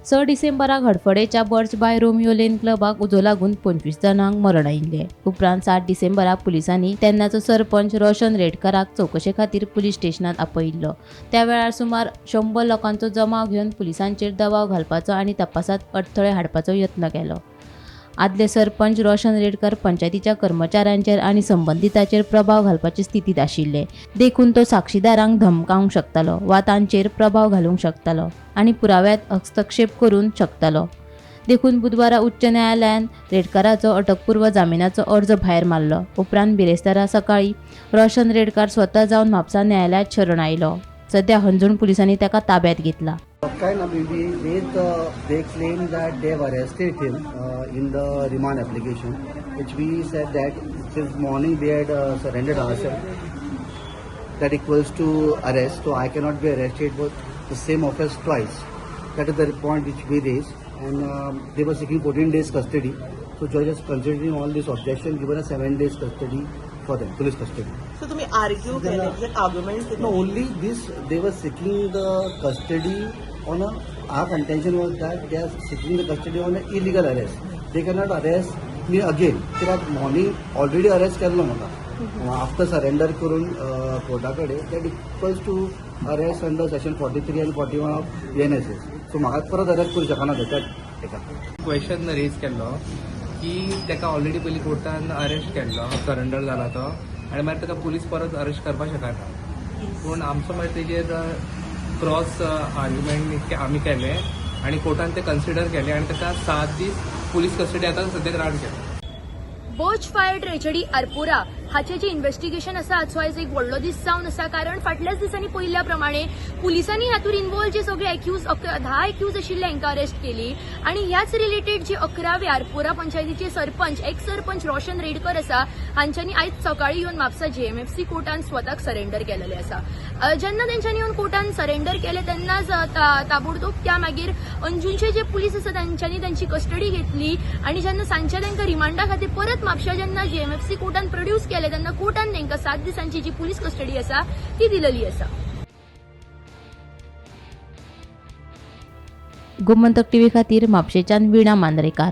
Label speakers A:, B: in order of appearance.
A: 6 डिसेंबराक हडफडेच्या Birch by Romeo Lane क्लबाक उजो लागून 25 जाणांक मरण आयिल्ले. उपरांत 7 डिसेंबराक पुलिसांनी तेन्नाचो सरपंच रोशन रेडकाराक चौकशे खातीर पुलीस स्टेशनात आपयिल्लो. त्या वेळार सुमार 100 लोकांचो जमाव घेवन पुलिसांचेर दबाव घालपाचो आनी तपासांत अडथळे हाडपाचो यत्न केलो. आदले सरपंच रोशन रेडकार पंचायतीच्या कर्मचाऱ्यांचेर आनी संबंधितांचेर प्रभाव घालपाचे स्थितीत आशिल्ले. देखून तो साक्षीदारांक धमकावंक शकतालो वा तांचेर प्रभाव घालूंक शकतालो आनी पुराव्यांत हस्तक्षेप करूंक शकतालो. देखून बुधवारा उच्च न्यायालयान रेडकाराचो अटकपूर्व जामिनाचो अर्ज भायर मारलो. उपरांत बिरेस्तारा सकाळी रोशन रेडकार स्वता जावन म्हापसा न्यायालयात शरण आयलो. सध्या हंजूण पुलिसांनी ताका ताब्यात घेतला.
B: They claim that they have arrested him in the remand application, which we said that since morning they had surrendered ourselves. That equals to arrest, so I cannot be arrested with the same offense twice. That is the point which we raised, and they were seeking 14 days custody. So judge is considering all this objection, given a 7 days custody for them, police custody.
C: So तुम्ही argue केले, argument केले?
B: No, only this, they were seeking the custody on a, our contention was that they are seeking the custody on an illegal arrest. They cannot arrest me again. कित्याक morning already arrest केल्लो म्हाका. After surrender करून कोर्टाकडे, that equals to arrest under section 43 and 41 of NSS. So म्हाका परत arrest करू शकना तेका.
D: Question raise केल्लो की तेका ऑलरेडी पयलीं कोर्टान अरेस्ट केल्लो, सरेंडर जाला तो, आनी मागीर तेका पुलीस परत अरेस्ट करपाक शकना. पूण आमचो मागीर तेजेर क्रॉस आर्ग्युमेंट आमी केले आनी कोर्टान ते कन्सिडर केले आनी तेका 7 दीस पुलीस कस्टडी आतां सद्याक रावंड केला.
E: बोच फायर ट्रेजेडी आरपोरा हाचे जे इन्व्हेस्टिगेशन आसा हाचो आयज एक व्हडलो दीस जावन आसा. कारण फाटल्याच दिसांनी पळयल्ल्या प्रमाणे पुलिसांनी हातूंत इन्वॉल्व जे सगळे 10 एक्यूज आशिल्ले हांकां अरेस्ट केली आनी ह्याच रिलेटेड जे 11वे आरपोरा पंचायतीचे सरपंच एक्स सरपंच रोशन रेडकर आसा हांच्यांनी आयज सकाळी येवन म्हापसा JMFC कोर्टान स्वताक सरेंडर केलेले आसा. जेन्ना तेंच्यांनी येवन कोर्टान सरेंडर केले तेन्नाच ताबडतोब त्या मागीर अंजूचे जे पुलीस आसा तांच्यांनी तांची कस्टडी घेतली आनी जेन्ना सांजच्या तांकां रिमांडा खातीर परत म्हापशा जेन्ना JMFC कोर्टान प्रोड्यूस केले तेन्ना कोर्टान तांकां 7 दिसांची जी पुलीस कस्टडी आसा ती दिलेली आसा.
A: गोमंतक टीव्ही खातीर म्हापशेच्यान विणा मांद्रेकार.